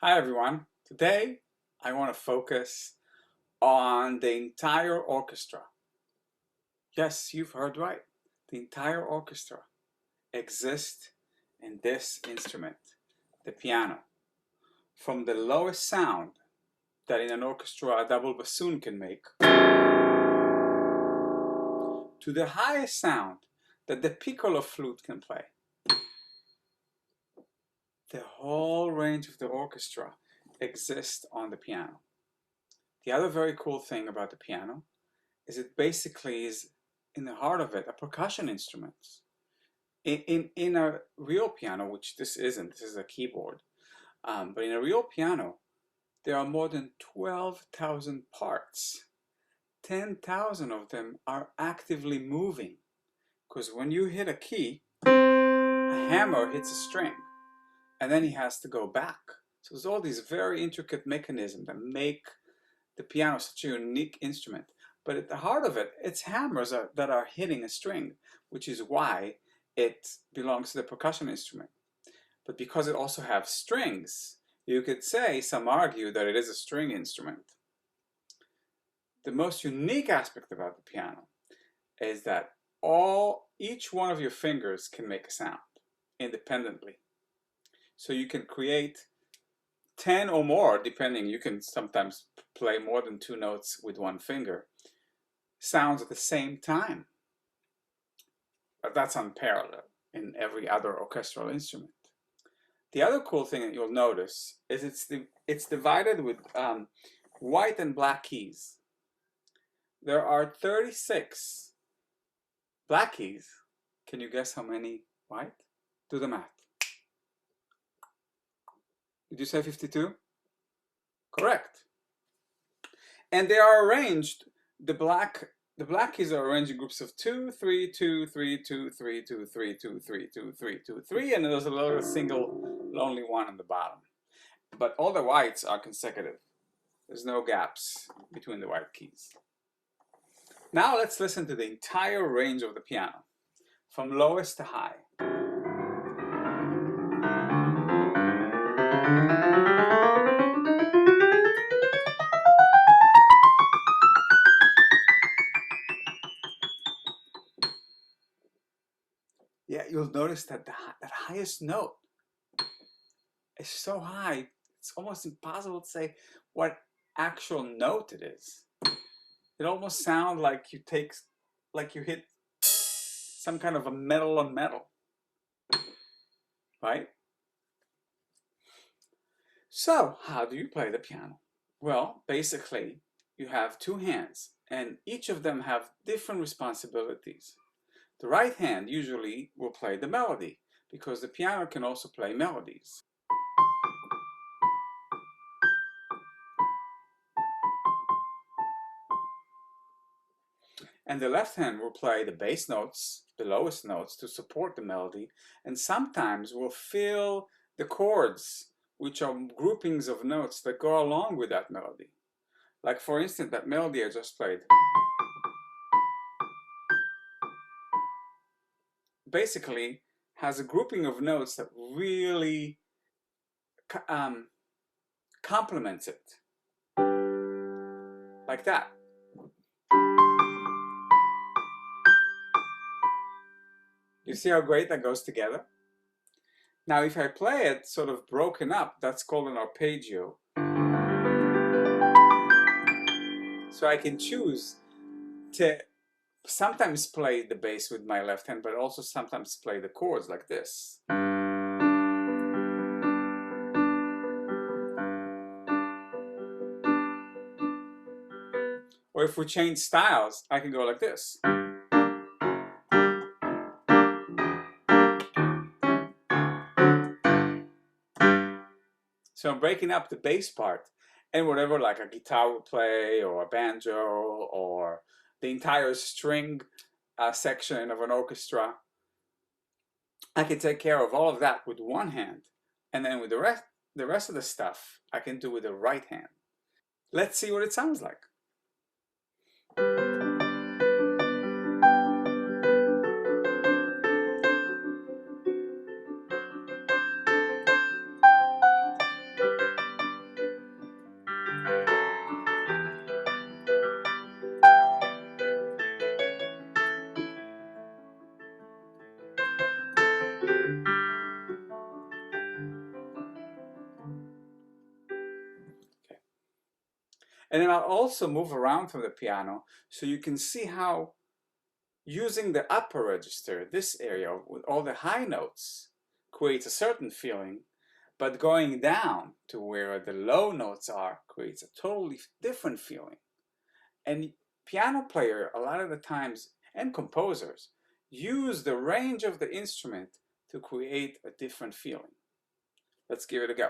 Hi everyone. Today I want to focus on the entire orchestra. Yes, you've heard right. The entire orchestra exists in this instrument, the piano. From the lowest sound that in an orchestra a double bassoon can make to the highest sound that the piccolo flute can play. The whole range of the orchestra exists on the piano. The other very cool thing about the piano is it basically is in the heart of it a percussion instrument. In a real piano, which this isn't, this is a keyboard, but in a real piano, there are more than 12,000 parts. 10,000 of them are actively moving, because when you hit a key, a hammer hits a string, and then he has to go back. So there's all these very intricate mechanisms that make the piano is such a unique instrument. But at the heart of it, it's hammers that are hitting a string, which is why it belongs to the percussion instrument. But because it also has strings, you could say, some argue that it is a string instrument. The most unique aspect about the piano is that each one of your fingers can make a sound independently. So you can create 10 or more, depending. You can sometimes play more than 2 notes with one finger, sounds at the same time. But that's unparalleled in every other orchestral instrument. The other cool thing that you'll notice is it's divided with white and black keys. There are 36 black keys. Can you guess how many white? Do the math. Did you say 52? Correct. And they are arranged, the black keys are arranged in groups of 2, 3, 2, 3, 2, 3, 2, 3, 2, 3, 2, 3, 2, 3, and there's a little single lonely one on the bottom. But all the whites are consecutive. There's no gaps between the white keys. Now let's listen to the entire range of the piano, from lowest to high. Yeah, you'll notice that that highest note is so high, it's almost impossible to say what actual note it is. It almost sounds like you hit some kind of a metal on metal, right? So how do you play the piano? Well, basically, you have two hands, and each of them have different responsibilities. The right hand usually will play the melody, because the piano can also play melodies. And the left hand will play the bass notes, the lowest notes, to support the melody, and sometimes will fill the chords, which are groupings of notes that go along with that melody. Like, for instance, that melody I just played. Basically has a grouping of notes that really complements it. Like that. You see how great that goes together? Now, if I play it sort of broken up, that's called an arpeggio. So I can choose to sometimes play the bass with my left hand, but also sometimes play the chords like this. Or if we change styles, I can go like this. So I'm breaking up the bass part, and whatever, like a guitar would play, or a banjo, or the entire string section of an orchestra, I can take care of all of that with one hand, and then with the rest of the stuff I can do with the right hand. Let's see what it sounds like. And then I'll also move around from the piano so you can see how using the upper register, this area with all the high notes, creates a certain feeling, but going down to where the low notes are creates a totally different feeling. And piano player, a lot of the times, and composers, use the range of the instrument to create a different feeling. Let's give it a go.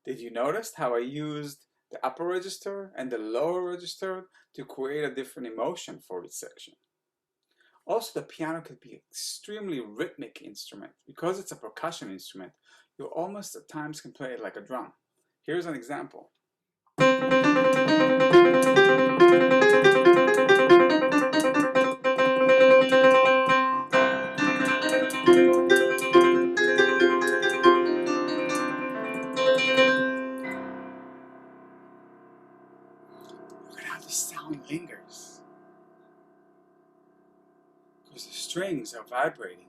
Did you notice how I used the upper register and the lower register to create a different emotion for each section? Also, the piano could be an extremely rhythmic instrument. Because it's a percussion instrument, you almost at times can play it like a drum. Here's an example. Look at how the sound lingers, because the strings are vibrating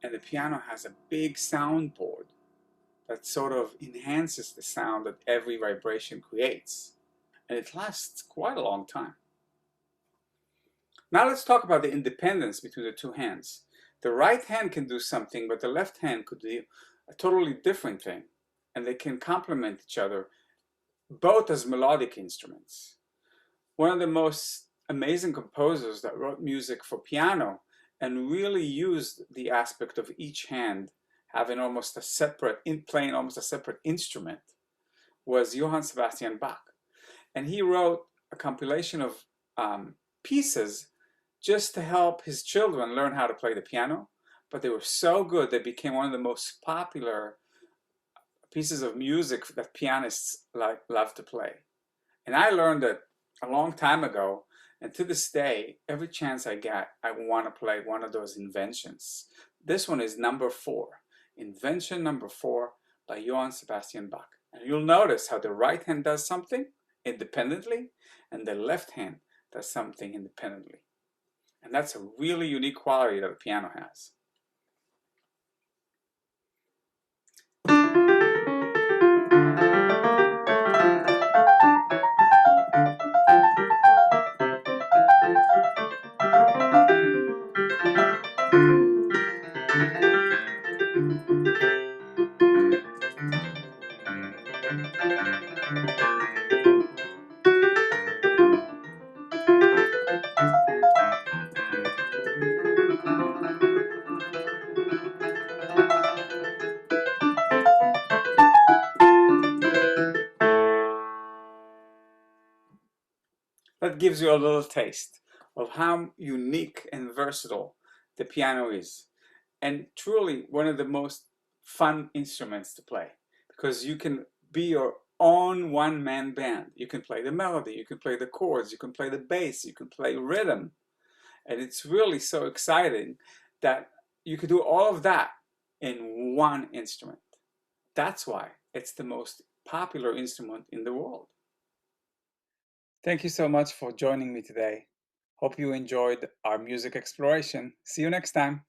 and the piano has a big soundboard that sort of enhances the sound that every vibration creates, and it lasts quite a long time. Now let's talk about the independence between the two hands. The right hand can do something, but the left hand could do a totally different thing, and they can complement each other both as melodic instruments. One of the most amazing composers that wrote music for piano and really used the aspect of each hand having almost a separate, playing almost a separate instrument, was Johann Sebastian Bach. And he wrote a compilation of pieces just to help his children learn how to play the piano, but they were so good they became one of the most popular pieces of music that pianists love to play. And I learned it a long time ago, and to this day, every chance I get, I want to play one of those inventions. This one is number 4, Invention Number 4 by Johann Sebastian Bach. And you'll notice how the right hand does something independently and the left hand does something independently. And that's a really unique quality that a piano has. That gives you a little taste of how unique and versatile the piano is, and truly one of the most fun instruments to play, because you can be your own one-man band. You can play the melody, you can play the chords, you can play the bass, you can play rhythm, and it's really so exciting that you could do all of that in one instrument. That's why it's the most popular instrument in the world. Thank you so much for joining me today. Hope you enjoyed our music exploration. See you next time.